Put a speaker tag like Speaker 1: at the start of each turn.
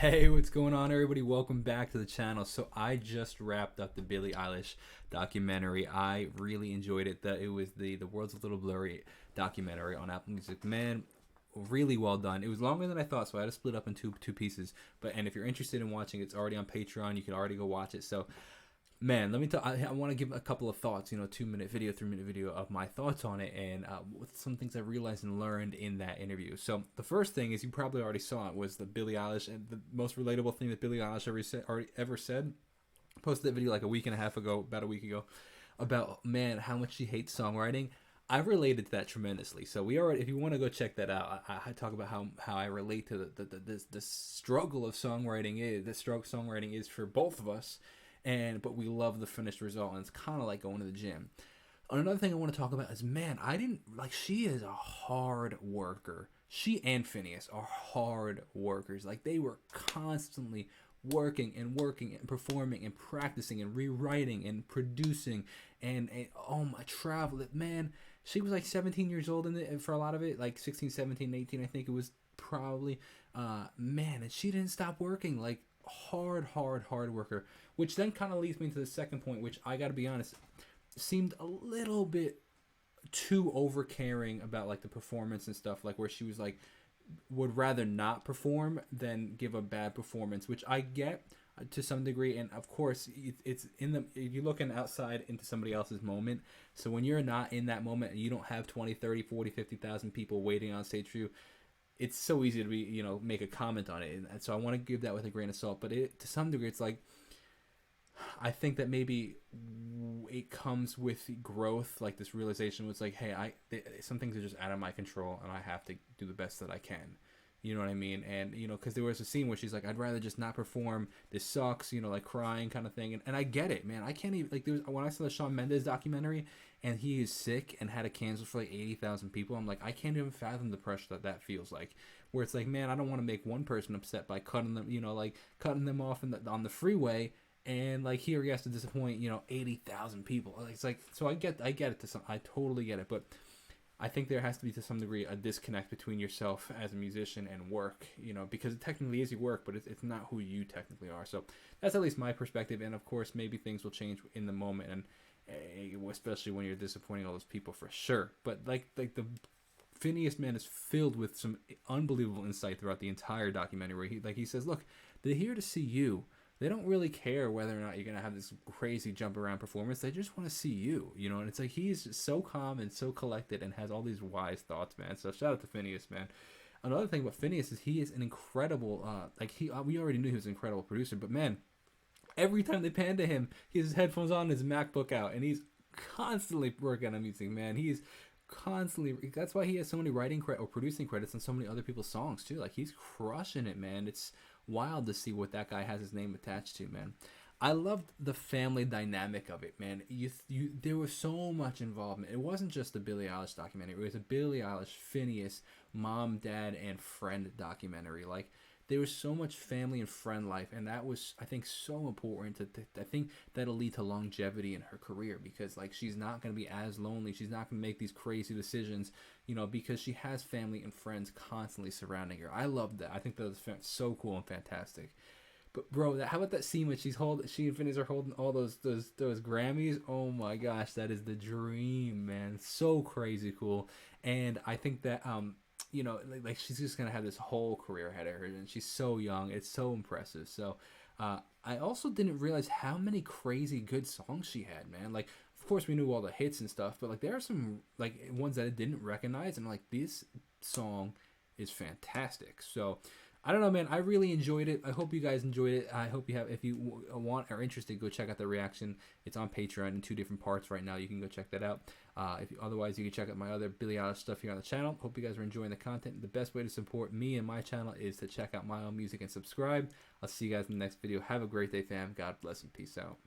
Speaker 1: Hey, what's going on, everybody? Welcome back to the channel. So I just wrapped up the Billie Eilish documentary. I really enjoyed it. It was the World's a Little Blurry documentary on Apple Music. Man, really well done. It was longer than I thought, so I had to split up in two pieces. And if you're interested in watching, it's already on Patreon. You can already go watch it. So man, let me tell. I want to give a couple of thoughts. 2-minute video, 3-minute video of my thoughts on it, and some things I realized and learned in that interview. So the first thing is, you probably already saw it, was the Billie Eilish, and the most relatable thing that Billie Eilish ever said. Posted that video like a week and a half ago, about a week ago, about, man, how much she hates songwriting. I related to that tremendously. So we already, if you want to go check that out, I talk about how I relate to the struggle of songwriting is. The struggle songwriting is for both of us. But we love the finished result, and it's kind of like going to the gym. Another thing I want to talk about is, man, she is a hard worker. She and Phineas are hard workers. Like, they were constantly working and performing and practicing and rewriting and producing and oh my, travel. Man, she was like 17 years old for a lot of it, like 16, 17, 18, I think it was probably. Man, and she didn't stop working. Like, hard worker, which then kind of leads me to the second point, which I gotta be honest, seemed a little bit too over caring about like the performance and stuff, like where she was like, would rather not perform than give a bad performance, which I get to some degree. And of course, it's if you're looking outside into somebody else's moment, so when you're not in that moment and you don't have 20, 30, 40, 50,000 people waiting on stage for you, it's so easy to make a comment on it. And so I want to give that with a grain of salt. But to some degree, it's like, I think that maybe it comes with growth, like this realization was like, hey, some things are just out of my control, and I have to do the best that I can. You know what I mean? And, because there was a scene where she's like, I'd rather just not perform. This sucks, like crying kind of thing. And I get it, man. I can't even, like, when I saw the Shawn Mendes documentary and he is sick and had to cancel for like 80,000 people, I'm like, I can't even fathom the pressure that feels like. Where it's like, man, I don't want to make one person upset by cutting them, like cutting them off on the freeway. And like, here he has to disappoint, 80,000 people. It's like, so I get it I totally get it. But I think there has to be, to some degree, a disconnect between yourself as a musician and work, because it technically is your work, but it's not who you technically are. So that's at least my perspective. And of course, maybe things will change in the moment, and especially when you're disappointing all those people, for sure. But like the Phineas, man, is filled with some unbelievable insight throughout the entire documentary, where he says, look, they're here to see you. They don't really care whether or not you're going to have this crazy jump around performance. They just want to see you, and it's like, he's just so calm and so collected and has all these wise thoughts, man. So shout out to Phineas, man. Another thing about Phineas is he is an incredible, we already knew he was an incredible producer, but man, every time they pan to him, he has his headphones on, his MacBook out, and he's constantly working on music, man. He's constantly, that's why he has so many writing or producing credits on so many other people's songs too. Like, he's crushing it, man. It's wild to see what that guy has his name attached to, man. I loved the family dynamic of it, man. There was so much involvement. It wasn't just the Billie Eilish documentary. It was a Billie Eilish, Phineas, mom, dad, and friend documentary. Like, there was so much family and friend life, and that was, I think, so important. I think that'll lead to longevity in her career, because like, she's not going to be as lonely. She's not going to make these crazy decisions, because she has family and friends constantly surrounding her. I love that. I think that was so cool and fantastic. But bro, how about that scene when she and Phineas are holding all those Grammys? Oh my gosh, that is the dream, man. So crazy cool. And I think that like she's just gonna have this whole career ahead of her, and she's so young. It's so impressive. So I also didn't realize how many crazy good songs she had, man. Like, of course we knew all the hits and stuff, but like, there are some like ones that I didn't recognize, and like, this song is fantastic. So I don't know, man. I really enjoyed it. I hope you guys enjoyed it. I hope you have. If you want or interested, go check out the reaction. It's on Patreon in 2 different parts right now. You can go check that out. Otherwise, you can check out my other Billie Eilish stuff here on the channel. Hope you guys are enjoying the content. The best way to support me and my channel is to check out my own music and subscribe. I'll see you guys in the next video. Have a great day, fam. God bless and peace out.